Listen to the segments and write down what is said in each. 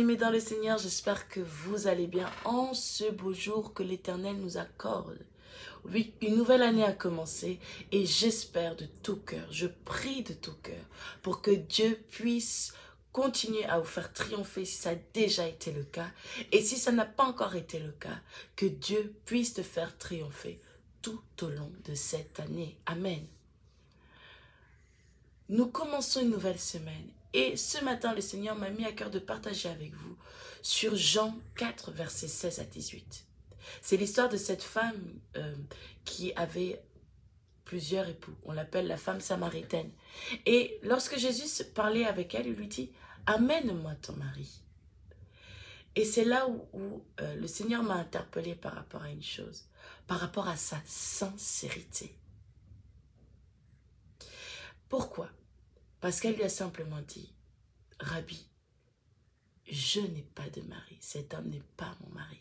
bien-aimés dans le Seigneur, j'espère que vous allez bien en ce beau jour que l'Éternel nous accorde. Oui, une nouvelle année a commencé et j'espère de tout cœur, je prie de tout cœur pour que Dieu puisse continuer à vous faire triompher si ça a déjà été le cas. Et si ça n'a pas encore été le cas, que Dieu puisse te faire triompher tout au long de cette année. Amen. Nous commençons une nouvelle semaine et ce matin, le Seigneur m'a mis à cœur de partager avec vous sur Jean 4, versets 16 à 18. C'est l'histoire de cette femme qui avait plusieurs époux. On l'appelle la femme samaritaine. Et lorsque Jésus parlait avec elle, il lui dit « Amène-moi ton mari ». Et c'est là où le Seigneur m'a interpellé par rapport à une chose, par rapport à sa sincérité. Pourquoi? Parce qu'elle lui a simplement dit « Rabbi, je n'ai pas de mari, cet homme n'est pas mon mari ».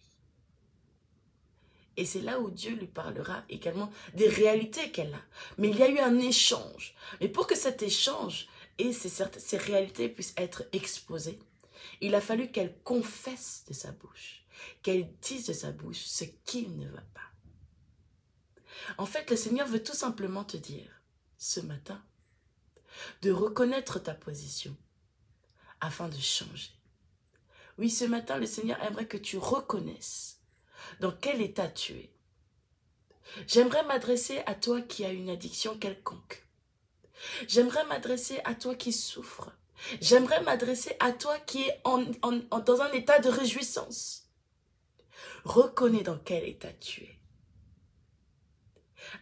Et c'est là où Dieu lui parlera également des réalités qu'elle a. Mais il y a eu un échange. Mais pour que cet échange et ces réalités puissent être exposées, il a fallu qu'elle confesse de sa bouche, qu'elle dise de sa bouche ce qui ne va pas. En fait, le Seigneur veut tout simplement te dire, ce matin, de reconnaître ta position afin de changer. Oui, ce matin, le Seigneur aimerait que tu reconnaisses dans quel état tu es. J'aimerais m'adresser à toi qui as une addiction quelconque. J'aimerais m'adresser à toi qui souffre. J'aimerais m'adresser à toi qui est dans un état de réjouissance. Reconnais dans quel état tu es,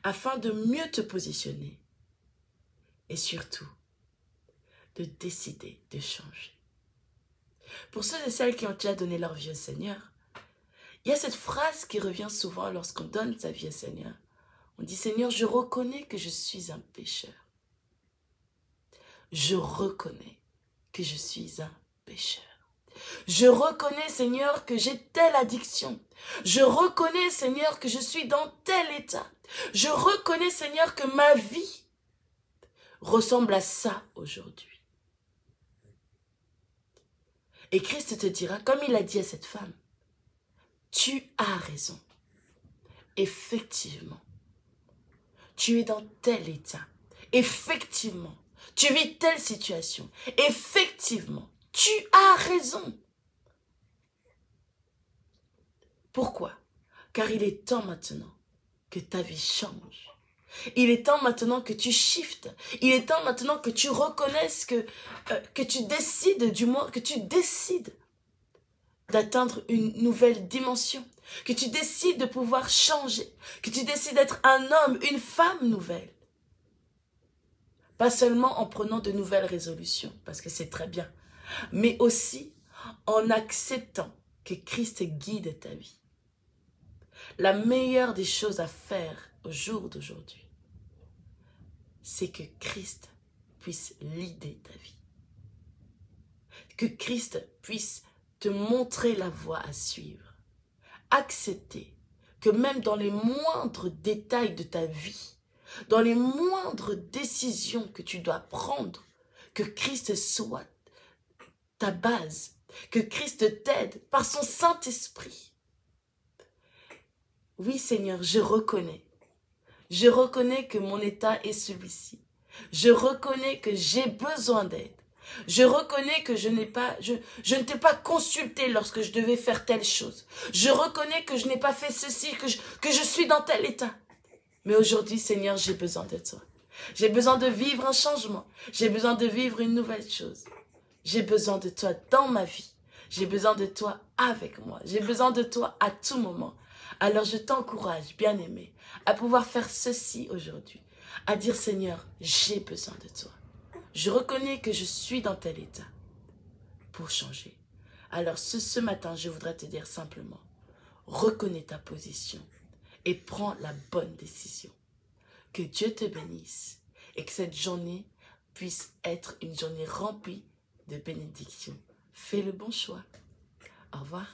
afin de mieux te positionner et surtout de décider de changer. Pour ceux et celles qui ont déjà donné leur vie au Seigneur, il y a cette phrase qui revient souvent lorsqu'on donne sa vie au Seigneur. On dit « Seigneur, je reconnais que je suis un pécheur. Je reconnais que je suis un pécheur. Je reconnais, Seigneur, que j'ai telle addiction. Je reconnais, Seigneur, que je suis dans tel état. Je reconnais, Seigneur, que ma vie ressemble à ça aujourd'hui. » Et Christ te dira, comme il a dit à cette femme, « Tu as raison. Effectivement, tu es dans tel état. Effectivement, tu vis telle situation. Effectivement, tu as raison. » Pourquoi? Car il est temps maintenant que ta vie change. Il est temps maintenant que tu shiftes. Il est temps maintenant que tu reconnaisses que tu décides, du moins, que tu décides d'atteindre une nouvelle dimension. Que tu décides de pouvoir changer. Que tu décides d'être un homme, une femme nouvelle. Pas seulement en prenant de nouvelles résolutions, parce que c'est très bien, mais aussi en acceptant que Christ guide ta vie. La meilleure des choses à faire au jour d'aujourd'hui, c'est que Christ puisse leader ta vie. Que Christ puisse te montrer la voie à suivre. Accepter que même dans les moindres détails de ta vie, dans les moindres décisions que tu dois prendre, que Christ soit ta base, que Christ t'aide par son Saint-Esprit. Oui, Seigneur, je reconnais que mon état est celui-ci. Je reconnais que j'ai besoin d'aide. Je reconnais que je ne t'ai pas consulté lorsque je devais faire telle chose. Je reconnais que je n'ai pas fait ceci, que je suis dans tel état. Mais aujourd'hui, Seigneur, j'ai besoin de toi. J'ai besoin de vivre un changement. J'ai besoin de vivre une nouvelle chose. J'ai besoin de toi dans ma vie. J'ai besoin de toi avec moi. J'ai besoin de toi à tout moment. Alors je t'encourage, bien-aimé, à pouvoir faire ceci aujourd'hui. À dire, Seigneur, j'ai besoin de toi. Je reconnais que je suis dans tel état pour changer. Alors ce matin, je voudrais te dire simplement, reconnais ta position et prends la bonne décision. Que Dieu te bénisse et que cette journée puisse être une journée remplie de bénédictions. Fais le bon choix. Au revoir.